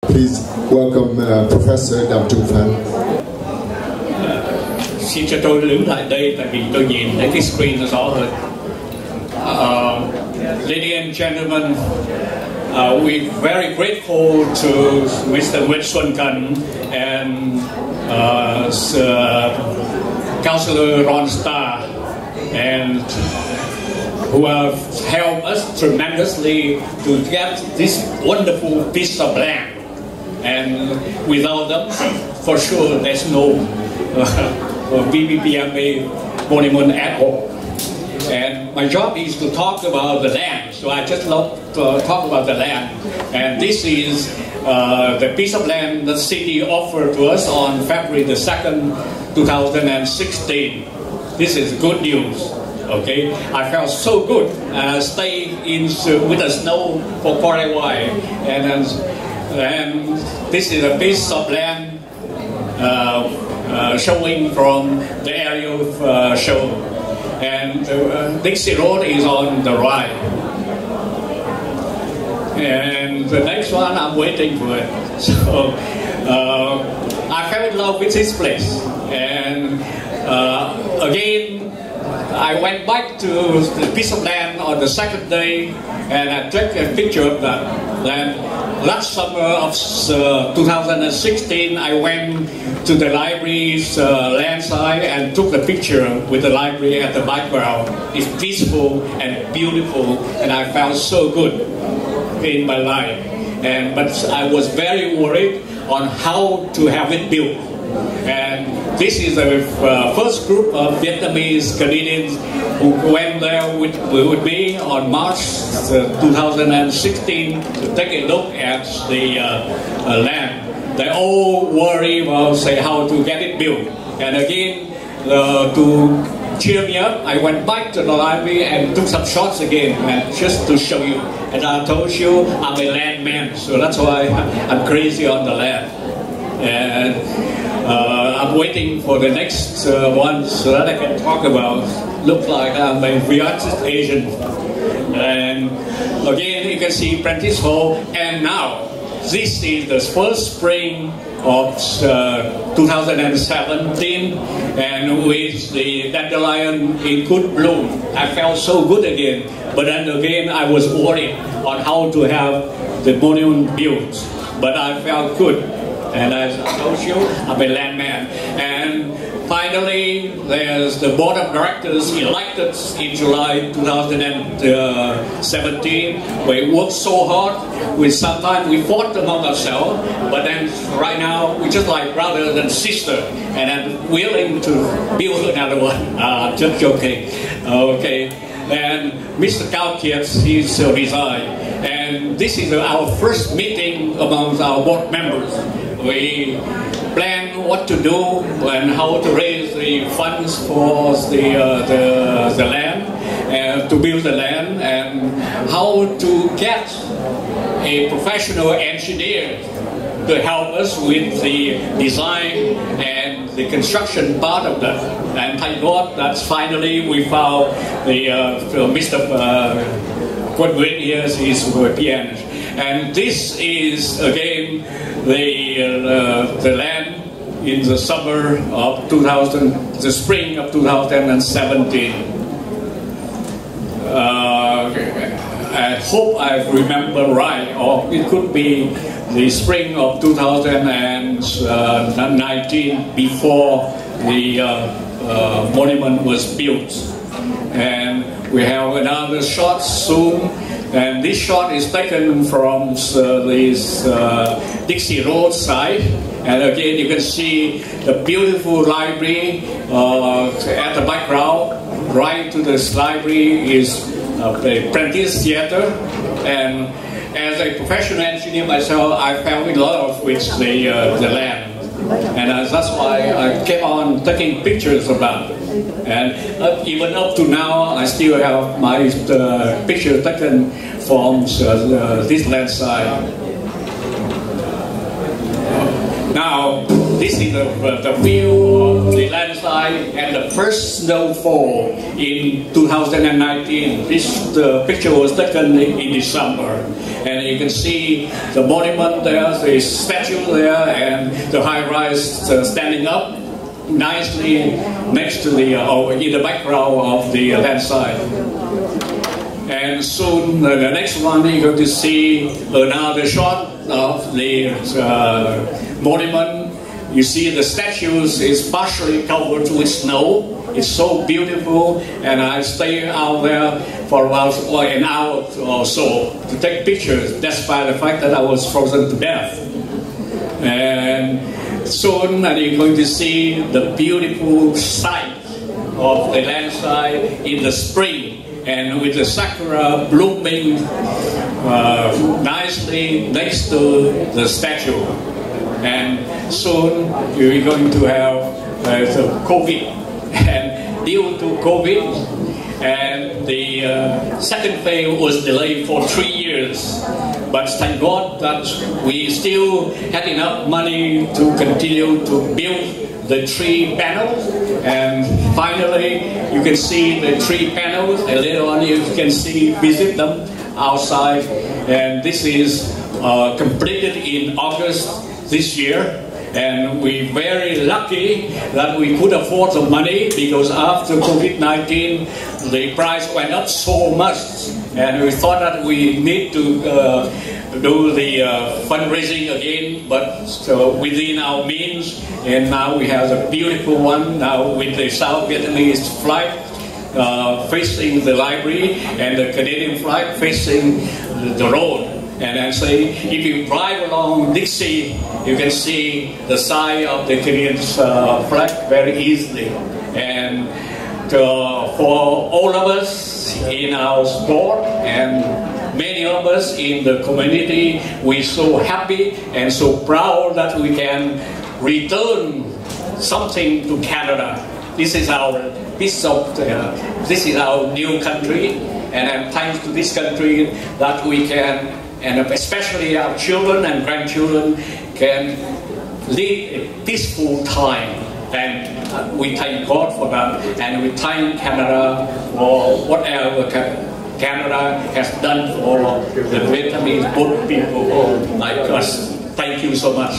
Please welcome Professor Đàm Trung Phan. Xin cho tôi đứng lại đây tại vì tôi nhìn thấy cái screen nó rõ hơn. Ladies and gentlemen, we're very grateful to Mr. Nguyễn Xuân Cần and Councillor Ron Starr, and who have helped us tremendously to get this wonderful piece of land. And without them, for sure, there's no VBPMA monument at all. And my job is to talk about the land, so I just love to talk about the land. And this is the piece of land the city offered to us on February the 2nd, 2016. This is good news. Okay, I felt so good staying with the snow for quite a while, and this is a piece of land showing from the aerial show, and Dixie Road is on the right, and the next one I'm waiting for it. So I fell in love with this place, and again I went back to the piece of land on the second day, and I took a picture of that land. Last summer of 2016, I went to the library's land side and took a picture with the library at the background. It's peaceful and beautiful, and I felt so good in my life. But I was very worried on how to have it built. And this is the first group of Vietnamese Canadians who went there with me on March 2016 to take a look at the land. They all worry about how to get it built. And again, to cheer me up, I went back to the library and took some shots again, and just to show you. And I told you I'm a landman, so that's why I'm crazy on the land. And I'm waiting for the next one so that I can talk about. Look like I'm a Vietnamese Asian. And again, you can see Prentice Hall. And now, this is the first spring of 2017, and with the dandelion in good bloom, I felt so good again. But then again, I was worried on how to have the monument built. But I felt good. And as I told you, I'm a landman. And finally, there's the board of directors elected in July 2017. We worked so hard. Sometimes we fought among ourselves, but then right now we're just like brother and sister, and I'm willing to build another one. Just joking. Okay. And Mr. Cao Kiet, he's resigned. And this is our first meeting among our board members. We plan what to do and how to raise the funds for the land, to build the land, and how to get a professional engineer to help us with the design and the construction part of that. And thank God that finally we found the Mr. Quang Nguyen here is pianist. And this is again the land in the summer of the spring of 2017. I hope I remember right, or it could be the spring of 2019 before the monument was built. And we have another shot soon. And this shot is taken from this Dixie Road side. And again, you can see the beautiful library at the background. Right to this library is the Prentice Theater. And as a professional engineer myself, I fell in love with the land. And that's why I kept on taking pictures about it. And even up to now, I still have my picture taken from this land side. Now, this is the view of the landslide and the first snowfall in 2019. The picture was taken in December. And you can see the monument there, the statue there, and the high-rise standing up nicely next to the, in the background of the landslide. And soon the next one you're going to see another shot of the monument. You see the statues is partially covered with snow. It's so beautiful, and I stayed out there for about an hour or so to take pictures, despite the fact that I was frozen to death. And soon you're going to see the beautiful sight of the landslide in the spring, and with the sakura blooming nicely next to the statue. And soon you're going to have the COVID, and due to COVID, and the second phase was delayed for 3 years. But thank God that we still had enough money to continue to build the 3 panels, and finally you can see the 3 panels, and later on you can visit them outside. And this is completed in August this year, and we're very lucky that we could afford the money, because after COVID-19 the price went up so much, and we thought that we need to do the fundraising again, but within our means. And now we have a beautiful one now with the South Vietnamese flag facing the library, and the Canadian flag facing the road. And I say, if you drive along Dixie, you can see the side of the Canadian flag very easily. And for all of us in our sport, and many of us in the community, we're so happy and so proud that we can return something to Canada. This is our piece of this is our new country, and thanks to this country that we can, and especially our children and grandchildren, can live a peaceful time. And we thank God for that, and we thank Canada for whatever Canada has done for the Vietnamese boat people like us. Thank you so much.